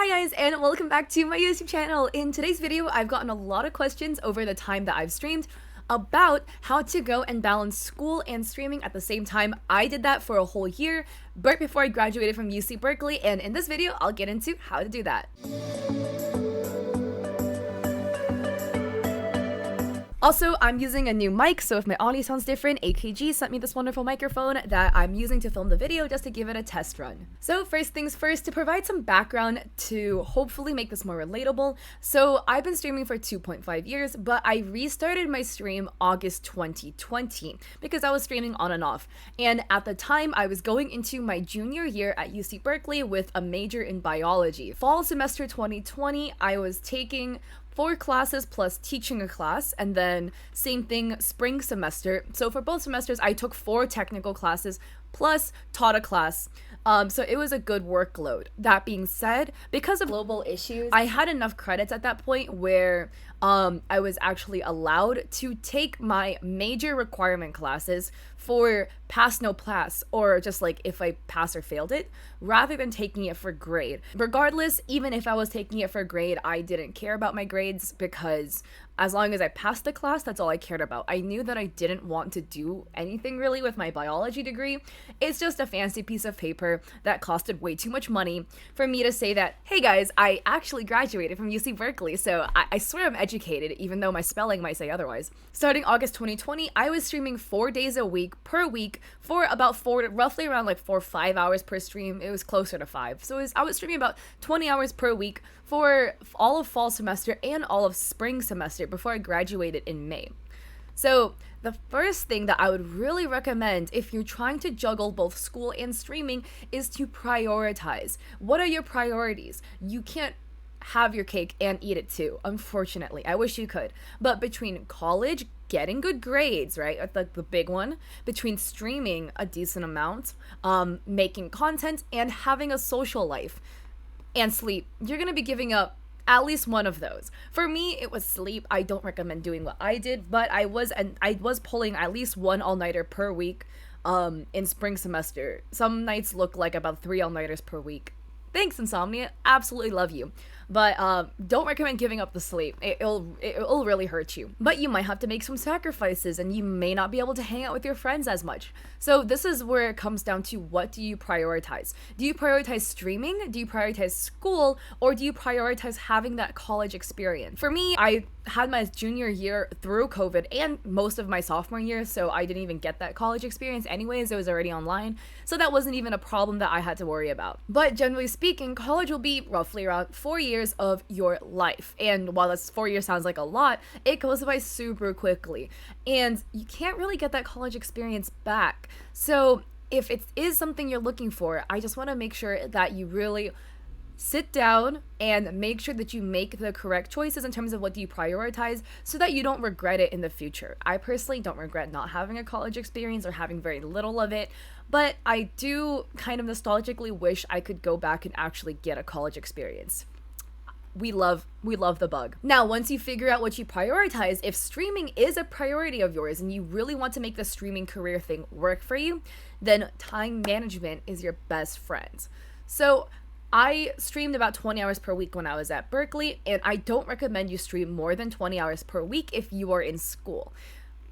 Hi guys, and welcome back to my YouTube channel. In today's video, I've gotten a lot of questions over the time that I've streamed about how to go and balance school and streaming at the same time. I did that for a whole year right before I graduated from UC Berkeley, and in this video, I'll get into how to do that. Also, I'm using a new mic, so if my audio sounds different, AKG sent me this wonderful microphone that I'm using to film the video just to give it a test run. So first things first, to provide some background to hopefully make this more relatable. So I've been streaming for 2.5 years, but I restarted my stream August 2020 because I was streaming on and off. And at the time, I was going into my junior year at UC Berkeley with a major in biology. Fall semester 2020, I was taking 4 classes plus teaching a class, and then same thing spring semester. So for both semesters, I took 4 technical classes plus taught a class. So it was a good workload. That being said, because of global issues, I had enough credits at that point where I was actually allowed to take my major requirement classes for pass no pass, or just like if I pass or failed it, rather than taking it for grade. Regardless, even if I was taking it for grade, I didn't care about my grades because as long as I passed the class, that's all I cared about. I knew that I didn't want to do anything really with my biology degree. It's just a fancy piece of paper that costed way too much money for me to say that, hey guys, I actually graduated from UC Berkeley, so I swear I'm educated, even though my spelling might say otherwise. Starting August 2020, I was streaming 4 days a week per week for about roughly around like 4 or 5 hours per stream. It was closer to 5. So I was streaming about 20 hours per week for all of fall semester and all of spring semester before I graduated in May. So the first thing that I would really recommend if you're trying to juggle both school and streaming is to prioritize. What are your priorities? You can't have your cake and eat it too, unfortunately. I wish you could. But between college, getting good grades, right? The big one. Between streaming a decent amount, making content, and having a social life, and sleep, you're going to be giving up at least one of those. For me, it was sleep. I don't recommend doing what I did, but I was pulling at least 1 all-nighter per week in spring semester. Some nights look like about 3 all-nighters per week. Thanks, insomnia. Absolutely love you. But don't recommend giving up the sleep. It'll really hurt you. But you might have to make some sacrifices, and you may not be able to hang out with your friends as much. So this is where it comes down to, what do you prioritize? Do you prioritize streaming? Do you prioritize school? Or do you prioritize having that college experience? For me, I had my junior year through COVID and most of my sophomore year, so I didn't even get that college experience anyways. It was already online, so that wasn't even a problem that I had to worry about. But generally speaking, college will be roughly around 4 years of your life, and while that's 4 years sounds like a lot, it goes by super quickly, and you can't really get that college experience back. So if it is something you're looking for, I just want to make sure that you really sit down and make sure that you make the correct choices in terms of what do you prioritize, so that you don't regret it in the future. I personally don't regret not having a college experience or having very little of it, but I do kind of nostalgically wish I could go back and actually get a college experience. We love the bug. Now, once you figure out what you prioritize, if streaming is a priority of yours and you really want to make the streaming career thing work for you, then time management is your best friend. So I streamed about 20 hours per week when I was at Berkeley, and I don't recommend you stream more than 20 hours per week if you are in school.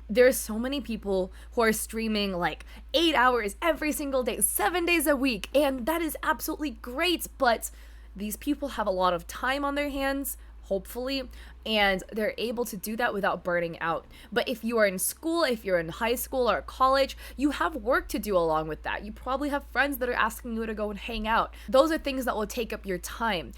There's so many people who are streaming like 8 hours every single day, 7 days a week, and that is absolutely great, but these people have a lot of time on their hands, hopefully, and they're able to do that without burning out. But if you are in school, if you're in high school or college, you have work to do along with that. You probably have friends that are asking you to go and hang out. Those are things that will take up your time.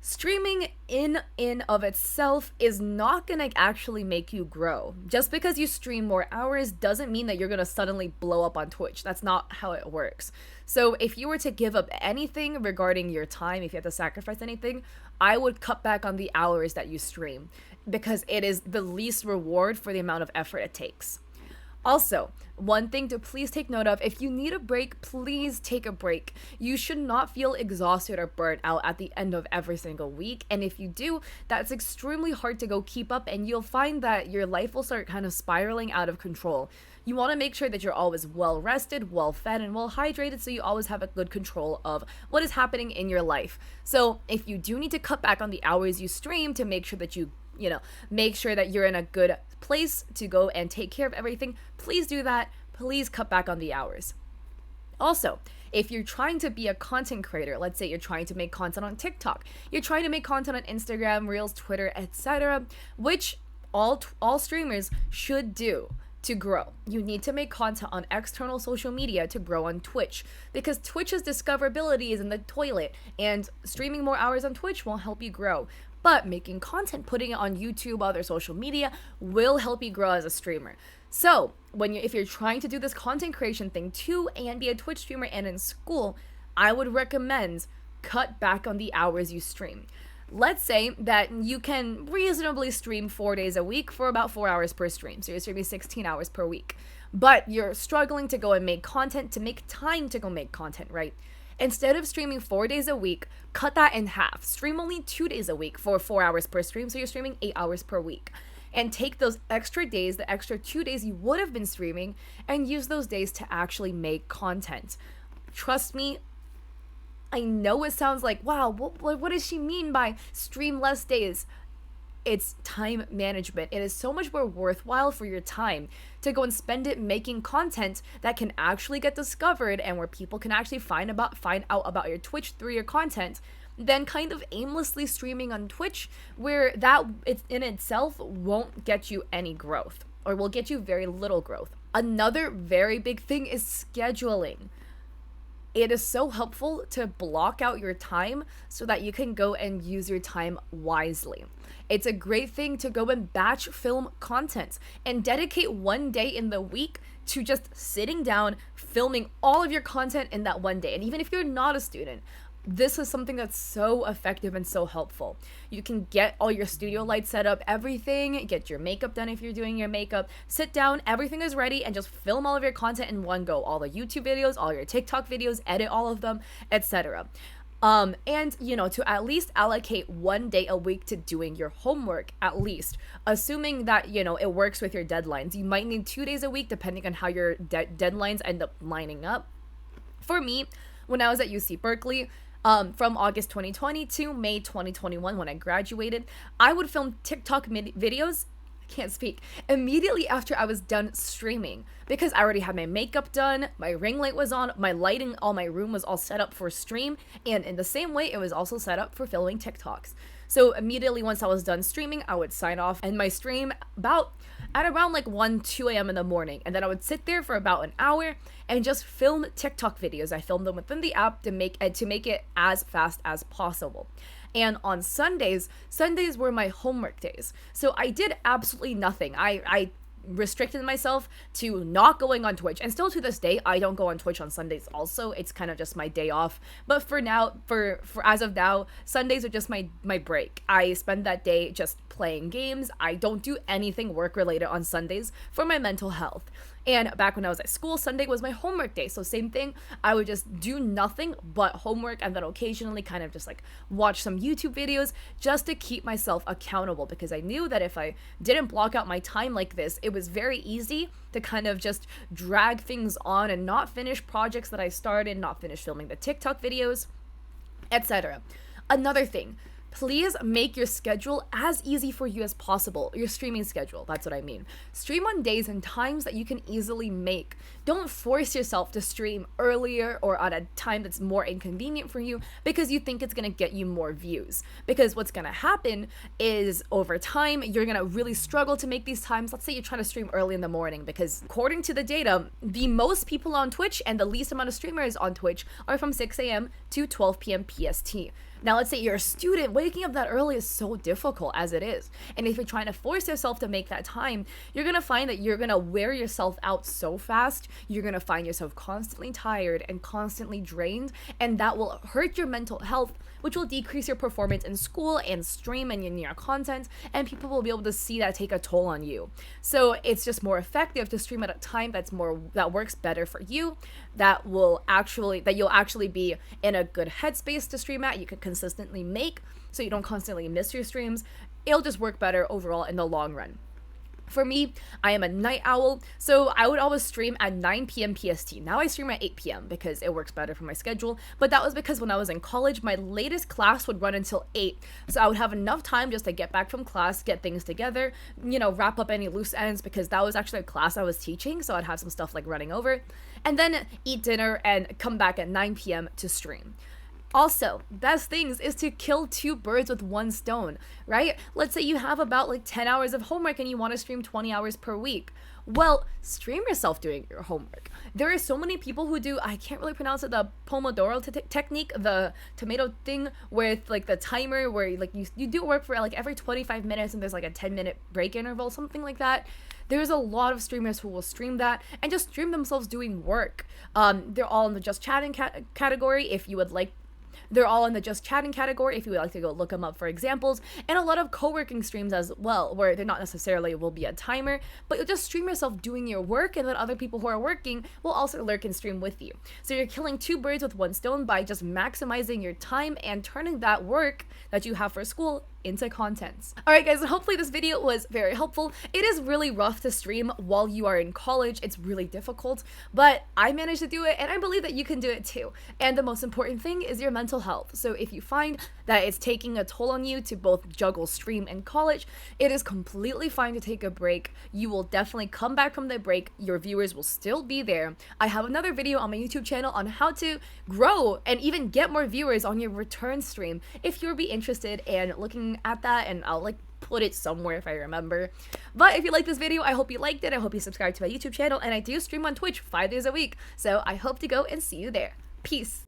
Streaming in of itself is not gonna actually make you grow. Just because you stream more hours doesn't mean that you're gonna suddenly blow up on Twitch. That's not how it works. So if you were to give up anything regarding your time, if you had to sacrifice anything, I would cut back on the hours that you stream, because it is the least reward for the amount of effort it takes. Also, one thing to please take note of, if you need a break, please take a break. You should not feel exhausted or burnt out at the end of every single week. And if you do, that's extremely hard to go keep up, and you'll find that your life will start kind of spiraling out of control. You want to make sure that you're always well rested, well fed, and well hydrated so you always have a good control of what is happening in your life. So if you do need to cut back on the hours you stream to make sure that make sure that you're in a good place to go and take care of everything, please do that. Please cut back on the hours. Also, if you're trying to be a content creator, let's say you're trying to make content on TikTok, you're trying to make content on Instagram, Reels, Twitter, etc., which all streamers should do to grow. You need to make content on external social media to grow on Twitch, because Twitch's discoverability is in the toilet, and streaming more hours on Twitch won't help you grow. But making content, putting it on YouTube, other social media, will help you grow as a streamer. So if you're trying to do this content creation thing too and be a Twitch streamer and in school, I would recommend cut back on the hours you stream. Let's say that you can reasonably stream 4 days a week for about 4 hours per stream. So you're streaming 16 hours per week. But you're struggling to go and make content, to make time to go make content, right? Instead of streaming 4 days a week, cut that in half. Stream only 2 days a week for 4 hours per stream, so you're streaming 8 hours per week. And take those extra days, the extra 2 days you would have been streaming, and use those days to actually make content. Trust me, I know it sounds like, wow, what does she mean by stream less days? It's time management. It is so much more worthwhile for your time to go and spend it making content that can actually get discovered and where people can actually find out about your Twitch through your content, than kind of aimlessly streaming on Twitch, where that in itself won't get you any growth, or will get you very little growth. Another very big thing is scheduling. It is so helpful to block out your time so that you can go and use your time wisely. It's a great thing to go and batch film content and dedicate one day in the week to just sitting down, filming all of your content in that one day. And even if you're not a student, this is something that's so effective and so helpful. You can get all your studio lights set up, everything, get your makeup done if you're doing your makeup, sit down, everything is ready, and just film all of your content in one go. All the YouTube videos, all your TikTok videos, edit all of them, etc. And to at least allocate one day a week to doing your homework, at least, assuming that, it works with your deadlines. You might need 2 days a week depending on how your deadlines end up lining up. For me, when I was at UC Berkeley, from August 2020 to May 2021, when I graduated, I would film TikTok videos, I can't speak, immediately after I was done streaming, because I already had my makeup done, my ring light was on, my lighting, all my room was all set up for stream, and in the same way, it was also set up for filming TikToks. So immediately once I was done streaming, I would sign off and my stream at around like 2 a.m. in the morning. And then I would sit there for about an hour and just film TikTok videos. I filmed them within the app to make it as fast as possible. And on Sundays were my homework days. So I did absolutely nothing. I restricted myself to not going on Twitch, and still to this day I don't go on Twitch on Sundays also. It's kind of just my day off, but for now, for as of now, Sundays are just my break. I spend that day just playing games. I don't do anything work related on Sundays for my mental health. And back when I was at school, Sunday was my homework day. So same thing, I would just do nothing but homework, and then occasionally kind of just like watch some YouTube videos just to keep myself accountable, because I knew that if I didn't block out my time like this, it was very easy to kind of just drag things on and not finish projects that I started, not finish filming the TikTok videos, etc. Another thing, please make your schedule as easy for you as possible. Your streaming schedule, that's what I mean. Stream on days and times that you can easily make. Don't force yourself to stream earlier or at a time that's more inconvenient for you because you think it's going to get you more views. Because what's going to happen is over time, you're going to really struggle to make these times. Let's say you're trying to stream early in the morning, because according to the data, the most people on Twitch and the least amount of streamers on Twitch are from 6 a.m. to 12 p.m. PST. Now, let's say you're a student, waking up that early is so difficult as it is. And if you're trying to force yourself to make that time, you're going to find that you're going to wear yourself out so fast. You're going to find yourself constantly tired and constantly drained, and that will hurt your mental health which will decrease your performance in school and stream and in your content, and people will be able to see that take a toll on you. So it's just more effective to stream at a time that works better for you, that you'll actually be in a good headspace to stream at, you can consistently make, so you don't constantly miss your streams. It'll just work better overall in the long run. For me, I am a night owl, so I would always stream at 9 p.m. PST. Now I stream at 8 p.m. because it works better for my schedule, but that was because when I was in college, my latest class would run until 8, so I would have enough time just to get back from class, get things together, wrap up any loose ends, because that was actually a class I was teaching, so I'd have some stuff like running over, and then eat dinner and come back at 9 p.m. to stream. Also, best things is to kill 2 birds with 1 stone, right? Let's say you have about 10 hours of homework and you want to stream 20 hours per week. Well, stream yourself doing your homework. There are so many people who do, I can't really pronounce it, the Pomodoro technique, the tomato thing with the timer where you do work for every 25 minutes and there's a 10-minute break interval, something like that. There's a lot of streamers who will stream that and just stream themselves doing work. They're all in the just chatting category if you would like. They're all in the just chatting category if you would like to go look them up for examples, and a lot of co-working streams as well, where they're not necessarily will be a timer, but you'll just stream yourself doing your work, and then other people who are working will also lurk and stream with you. So you're killing 2 birds with 1 stone by just maximizing your time and turning that work that you have for school into content. Alright guys, hopefully this video was very helpful. It is really rough to stream while you are in college. It's really difficult, but I managed to do it, and I believe that you can do it too. And the most important thing is your mental health. So if you find that it's taking a toll on you to both juggle stream and college, it is completely fine to take a break. You will definitely come back from the break. Your viewers will still be there. I have another video on my YouTube channel on how to grow and even get more viewers on your return stream if you'll be interested in looking at that, and I'll put it somewhere if I remember. But if you like this video, I hope you liked it. I hope you subscribe to my YouTube channel, and I do stream on Twitch 5 days a week, so I hope to go and see you there. Peace.